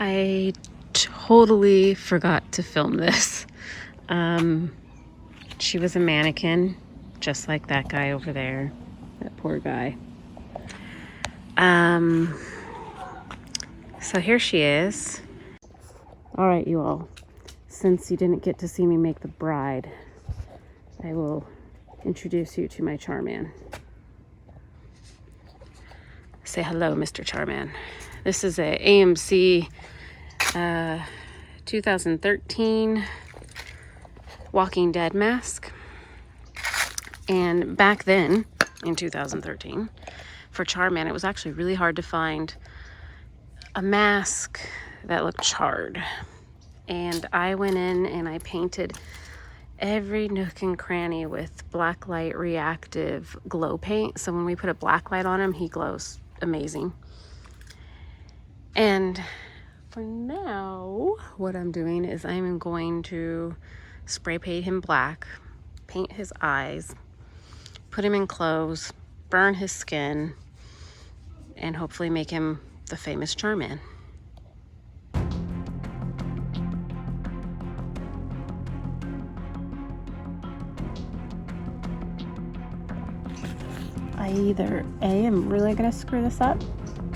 I totally forgot to film this. She was a mannequin, just like that guy over there. That poor guy. So here she is. All right, you all. Since you didn't get to see me make the bride, I will introduce you to my Charman. Say hello, Mr. Charman. This is a AMC 2013 Walking Dead mask. And back then, in 2013, for Charman, it was actually really hard to find a mask that looked charred. And I went in and I painted every nook and cranny with blacklight reactive glow paint. So when we put a black light on him, he glows amazing. And for now, what I'm doing is I'm going to spray paint him black, paint his eyes, put him in clothes, burn his skin, and hopefully make him the famous Charman. I either A, am really gonna screw this up,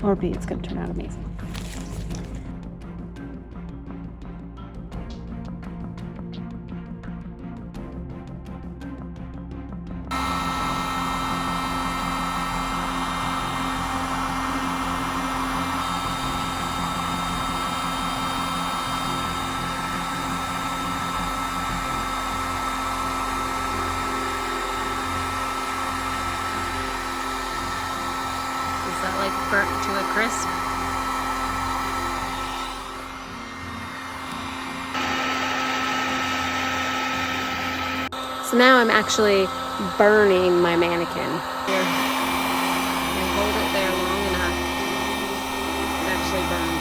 or B, it's gonna turn out amazing. Is that like burnt to a crisp? So now I'm actually burning my mannequin. Here. And hold it there long enough. It actually burns.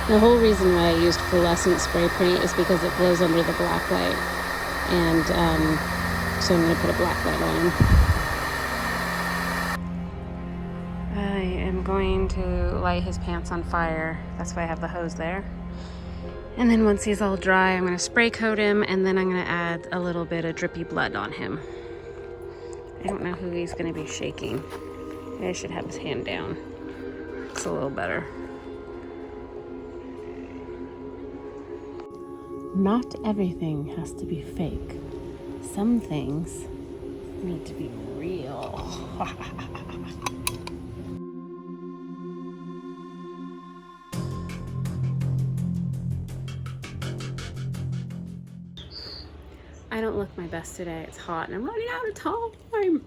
The whole reason why I used fluorescent spray paint is because it glows under the black light. And so I'm going to put a black light on him. I am going to light his pants on fire. That's why I have the hose there. And then once he's all dry, I'm going to spray coat him, and then I'm going to add a little bit of drippy blood on him. I don't know who he's going to be shaking. I should have his hand down. Looks a little better. Not everything has to be fake. Some things need to be real. I don't look my best today. It's hot and I'm running out of time.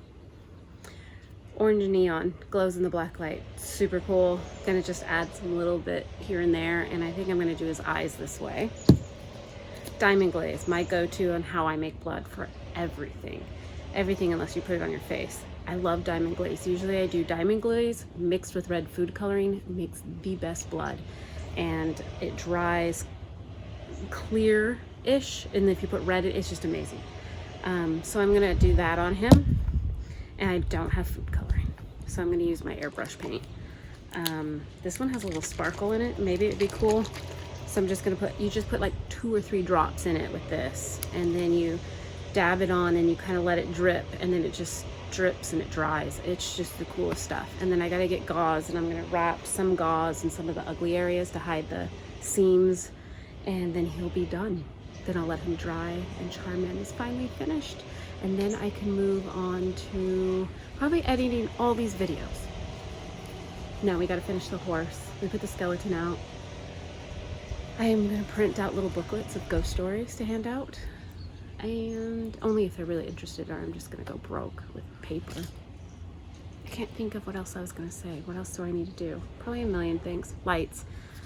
Orange neon glows in the black light. Super cool. Gonna just add some little bit here and there, and I think I'm gonna do his eyes this way. Diamond glaze, my go-to on how I make blood for everything. Everything unless you put it on your face. I love diamond glaze. Usually I do diamond glaze mixed with red food coloring, makes the best blood. And it dries clear-ish, and if you put red, it's just amazing. So I'm gonna do that on him, and I don't have food coloring. So I'm gonna use my airbrush paint. This one has a little sparkle in it. Maybe it'd be cool. So I'm just gonna you just put like 2 or 3 drops in it with this, and then you dab it on and you kind of let it drip, and then it just drips and it dries. It's just the coolest stuff. And then I gotta get gauze, and I'm gonna wrap some gauze in some of the ugly areas to hide the seams, and then he'll be done. Then I'll let him dry, and Charman is finally finished. And then I can move on to probably editing all these videos. Now we gotta finish the horse. We put the skeleton out. I am going to print out little booklets of ghost stories to hand out, and only if they're really interested, or I'm just going to go broke with paper. can't think of what else I was gonna say. What else do I need to do? Probably a million things. Lights.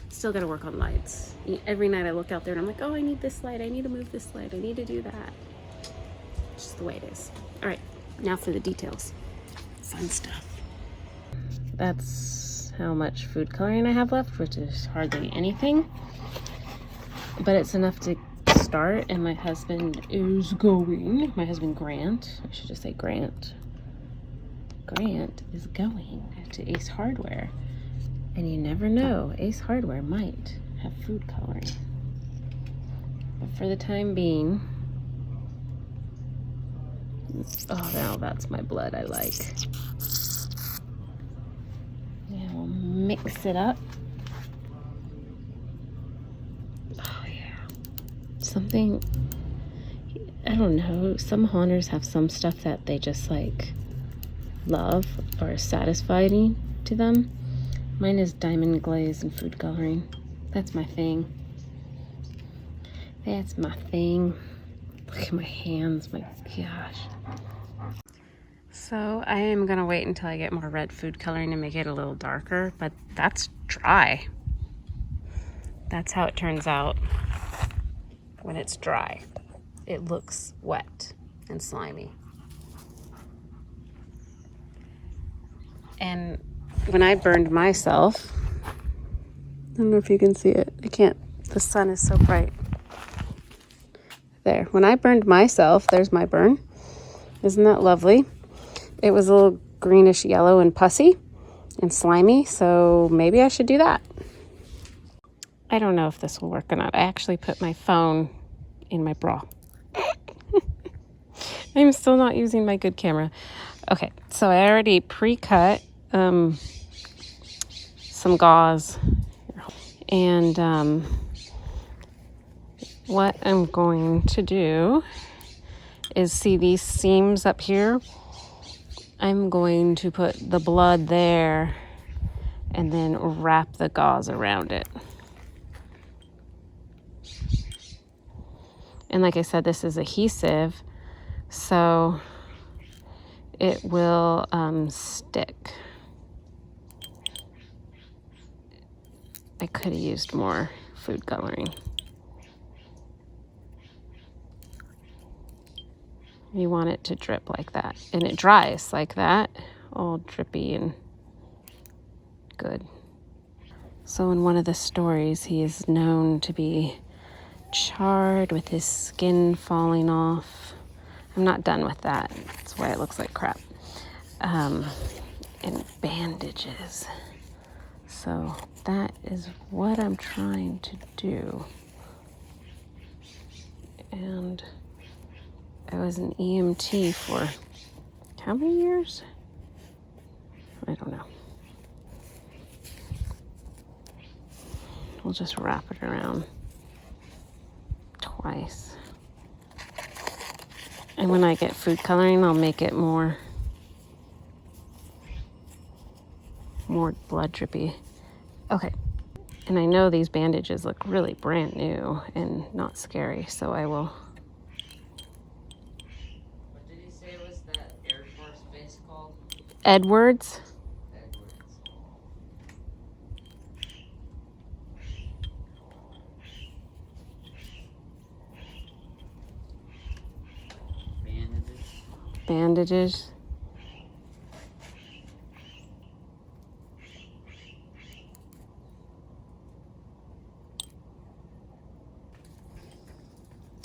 Still gotta work on lights. Every night I look out there and I'm like, oh, I need this light. I need to move this light. I need to do that. It's just the way it is. All right, now for the details. Fun stuff. That's how much food coloring I have left, which is hardly anything. But it's enough to start, and my husband is going. My husband Grant, I should just say Grant. Grant is going to Ace Hardware. And you never know, Ace Hardware might have food coloring. But for the time being, oh, now that's my blood I like. Yeah, we'll mix it up. Oh yeah. Something, I don't know, some haunters have some stuff that they just like love or is satisfying to them. Mine is diamond glaze and food coloring. That's my thing. That's my thing. Look at my hands, my gosh. So I am gonna wait until I get more red food coloring to make it a little darker, but that's dry. That's how it turns out when it's dry. It looks wet and slimy. And when I burned myself, I don't know if you can see it. I can't, the sun is so bright. There, when I burned myself, there's my burn. Isn't that lovely? It was a little greenish yellow and pussy and slimy, so maybe I should do that. I don't know if this will work or not. I actually put my phone in my bra. I'm still not using my good camera. Okay, so I already pre-cut some gauze, and what I'm going to do is, see these seams up here? I'm going to put the blood there and then wrap the gauze around it. And like I said, this is adhesive, so it will stick. I could have used more food coloring. You want it to drip like that, and it dries like that, all drippy and good. So in one of the stories, he is known to be charred with his skin falling off. I'm not done with that. That's why it looks like crap. And bandages. So that is what I'm trying to do. And I was an EMT for how many years? I don't know. We'll just wrap it around twice. And when I get food coloring, I'll make it more blood drippy. Okay. And I know these bandages look really brand new and not scary, so I will. What did he say was that Air Force base called? Edwards. Bandages.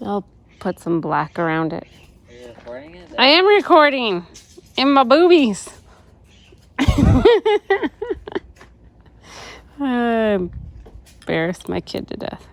I'll put some black around it. Are you recording it? I am recording in my boobies. I embarrassed my kid to death.